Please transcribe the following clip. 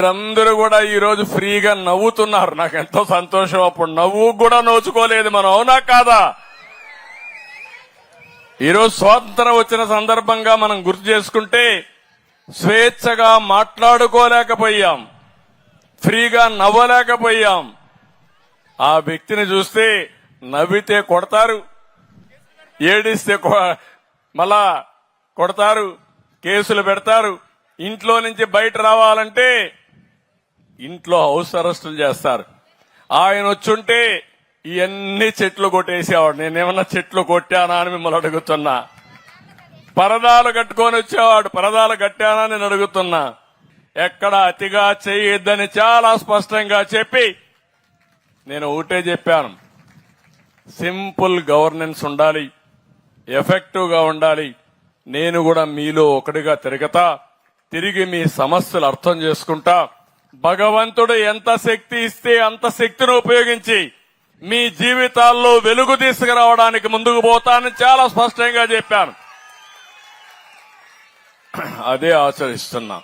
మీరందరూ కూడా ఈ రోజు ఫ్రీగా నవ్వుతున్నారు. నాకు ఎంతో సంతోషం. అప్పుడు నవ్వు కూడా నోచుకోలేదు మనం, అవునా కాదా? ఈరోజు స్వాతంత్రం వచ్చిన సందర్భంగా మనం గుర్తు చేసుకుంటే స్వేచ్ఛగా మాట్లాడుకోలేకపోయాం, ఫ్రీగా నవ్వలేకపోయాం. ఆ వ్యక్తిని చూస్తే నవ్వితే కొడతారు, ఏడిస్తే మళ్ళా కొడతారు, కేసులు పెడతారు. ఇంట్లో నుంచి బయట రావాలంటే ఇంట్లో హౌస్ అరెస్టులు చేస్తారు. ఆయన వచ్చుంటే ఇవన్నీ చెట్లు కొట్టేసేవాడు. నేనేమన్నా చెట్లు కొట్టానా అని మిమ్మల్ని అడుగుతున్నా. పరదాలు కట్టుకొని వచ్చేవాడు. పరదాలు కట్టానా నేను అడుగుతున్నా. ఎక్కడ అతిగా చేయొద్దని చాలా స్పష్టంగా చెప్పి నేను ఒకటే చెప్పాను, సింపుల్ గవర్నెన్స్ ఉండాలి, ఎఫెక్టివ్ గా ఉండాలి. నేను కూడా మీలో ఒకటిగా తిరిగి మీ సమస్యలు అర్థం చేసుకుంటా. భగవంతుడు ఎంత శక్తి ఇస్తే అంత శక్తిని ఉపయోగించి మీ జీవితాల్లో వెలుగు తీసుకురావడానికి ముందుకు పోతానని చాలా స్పష్టంగా చెప్పాను. అదే ఆచరిస్తున్నా.